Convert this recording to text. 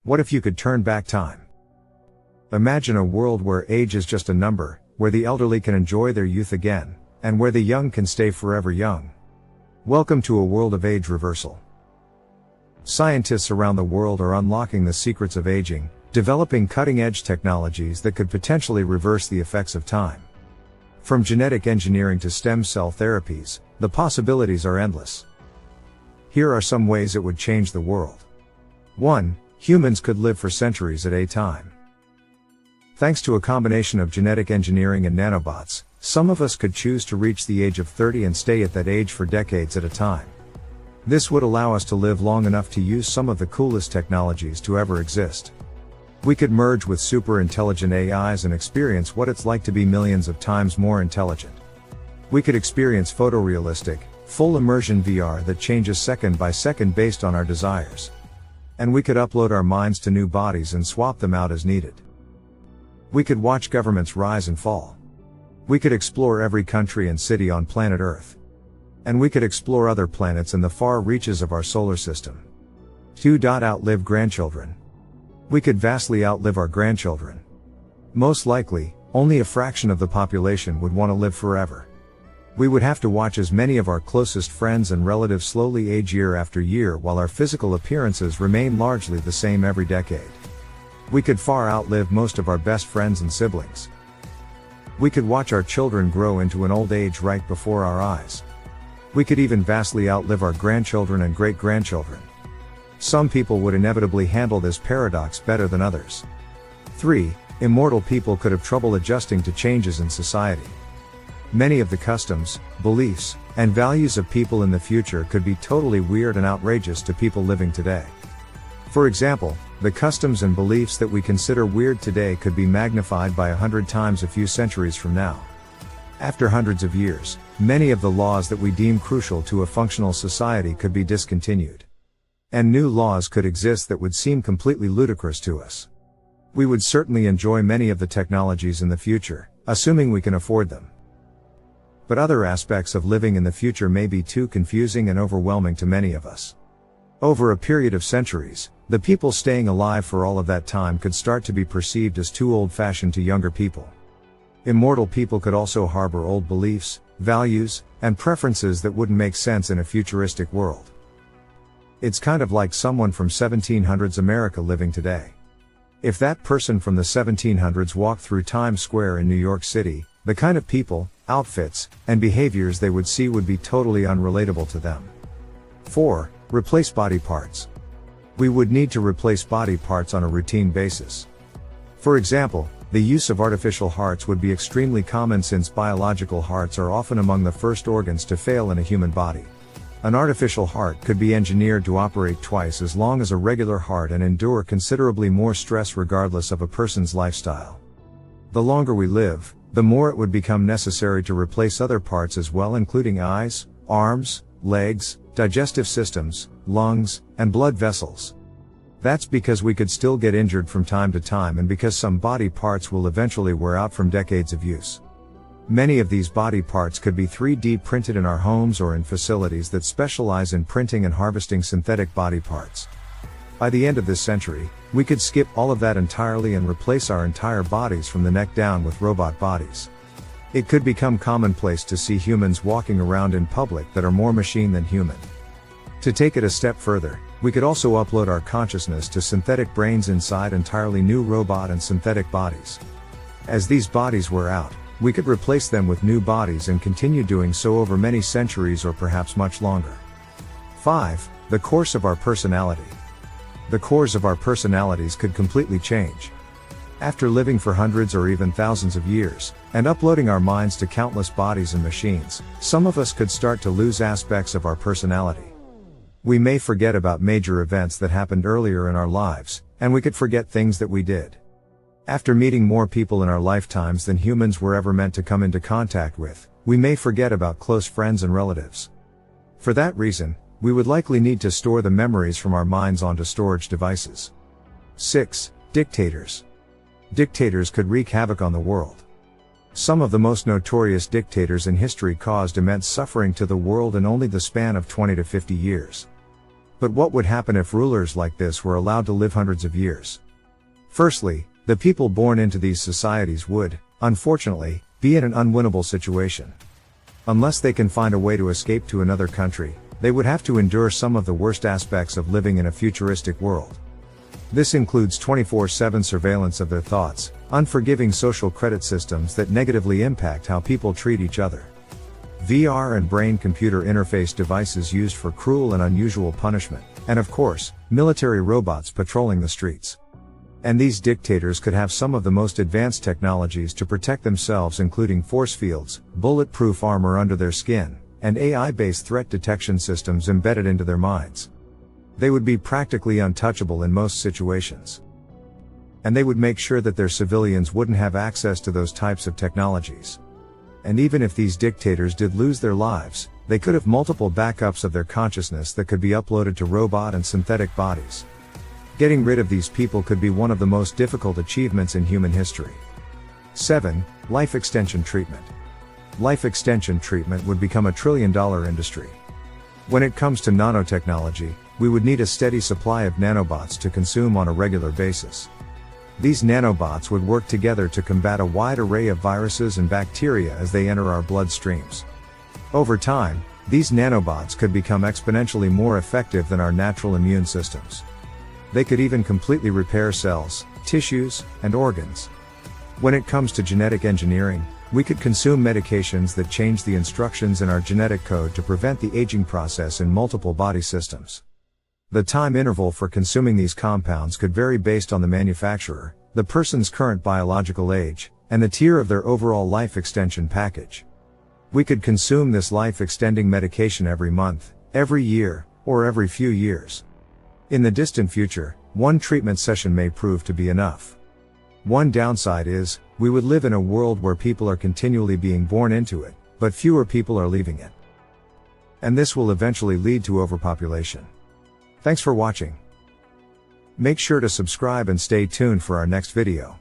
What if you could turn back time? Imagine a world where age is just a number, where the elderly can enjoy their youth again, and where the young can stay forever young. Welcome to a world of age reversal. Scientists around the world are unlocking the secrets of aging, developing cutting-edge technologies that could potentially reverse the effects of time. From genetic engineering to stem cell therapies, the possibilities are endless. Here are some ways it would change the world. 1. Humans could live for centuries at a time. Thanks to a combination of genetic engineering and nanobots, some of us could choose to reach the age of 30 and stay at that age for decades at a time. This would allow us to live long enough to use some of the coolest technologies to ever exist. We could merge with super intelligent AIs and experience what it's like to be millions of times more intelligent. We could experience photorealistic, full immersion VR that changes second by second based on our desires. And we could upload our minds to new bodies and swap them out as needed. We could watch governments rise and fall. We could explore every country and city on planet Earth. And we could explore other planets in the far reaches of our solar system. 2. Outlive grandchildren. We could vastly outlive our grandchildren. Most likely, only a fraction of the population would want to live forever. We would have to watch as many of our closest friends and relatives slowly age year after year while our physical appearances remain largely the same every decade. We could far outlive most of our best friends and siblings. We could watch our children grow into an old age right before our eyes. We could even vastly outlive our grandchildren and great-grandchildren. Some people would inevitably handle this paradox better than others. 3. Immortal people could have trouble adjusting to changes in society. Many of the customs, beliefs, and values of people in the future could be totally weird and outrageous to people living today. For example, the customs and beliefs that we consider weird today could be magnified by 100 times a few centuries from now. After hundreds of years, many of the laws that we deem crucial to a functional society could be discontinued. And new laws could exist that would seem completely ludicrous to us. We would certainly enjoy many of the technologies in the future, assuming we can afford them. But other aspects of living in the future may be too confusing and overwhelming to many of us. Over a period of centuries, the people staying alive for all of that time could start to be perceived as too old-fashioned to younger people. Immortal people could also harbor old beliefs, values, and preferences that wouldn't make sense in a futuristic world. It's kind of like someone from 1700s America living today. If that person from the 1700s walked through Times Square in New York City, the kind of people, outfits, and behaviors they would see would be totally unrelatable to them. 4. Replace body parts. We would need to replace body parts on a routine basis. For example, the use of artificial hearts would be extremely common since biological hearts are often among the first organs to fail in a human body. An artificial heart could be engineered to operate twice as long as a regular heart and endure considerably more stress regardless of a person's lifestyle. The longer we live, the more it would become necessary to replace other parts as well, including eyes, arms, legs, digestive systems, lungs, and blood vessels. That's because we could still get injured from time to time and because some body parts will eventually wear out from decades of use. Many of these body parts could be 3D printed in our homes or in facilities that specialize in printing and harvesting synthetic body parts. By the end of this century, we could skip all of that entirely and replace our entire bodies from the neck down with robot bodies. It could become commonplace to see humans walking around in public that are more machine than human. To take it a step further, we could also upload our consciousness to synthetic brains inside entirely new robot and synthetic bodies. As these bodies wear out, we could replace them with new bodies and continue doing so over many centuries or perhaps much longer. 5. The course of our personality. The cores of our personalities could completely change. After living for hundreds or even thousands of years, and uploading our minds to countless bodies and machines, some of us could start to lose aspects of our personality. We may forget about major events that happened earlier in our lives, and we could forget things that we did. After meeting more people in our lifetimes than humans were ever meant to come into contact with, we may forget about close friends and relatives. For that reason, we would likely need to store the memories from our minds onto storage devices. 6. Dictators. Dictators could wreak havoc on the world. Some of the most notorious dictators in history caused immense suffering to the world in only the span of 20 to 50 years. But what would happen if rulers like this were allowed to live hundreds of years? Firstly, the people born into these societies would, unfortunately, be in an unwinnable situation. Unless they can find a way to escape to another country, they would have to endure some of the worst aspects of living in a futuristic world. This includes 24/7 surveillance of their thoughts, unforgiving social credit systems that negatively impact how people treat each other, VR and brain-computer interface devices used for cruel and unusual punishment, and of course, military robots patrolling the streets. And these dictators could have some of the most advanced technologies to protect themselves, including force fields, bulletproof armor under their skin, and AI-based threat detection systems embedded into their minds. They would be practically untouchable in most situations. And they would make sure that their civilians wouldn't have access to those types of technologies. And even if these dictators did lose their lives, they could have multiple backups of their consciousness that could be uploaded to robot and synthetic bodies. Getting rid of these people could be one of the most difficult achievements in human history. 7. Life extension treatment. Life extension treatment would become a trillion-dollar industry. When it comes to nanotechnology, we would need a steady supply of nanobots to consume on a regular basis. These nanobots would work together to combat a wide array of viruses and bacteria as they enter our bloodstreams. Over time, these nanobots could become exponentially more effective than our natural immune systems. They could even completely repair cells, tissues, and organs. When it comes to genetic engineering, we could consume medications that change the instructions in our genetic code to prevent the aging process in multiple body systems. The time interval for consuming these compounds could vary based on the manufacturer, the person's current biological age, and the tier of their overall life extension package. We could consume this life-extending medication every month, every year, or every few years. In the distant future, one treatment session may prove to be enough. One downside is, we would live in a world where people are continually being born into it, but fewer people are leaving it. And this will eventually lead to overpopulation. Thanks for watching. Make sure to subscribe and stay tuned for our next video.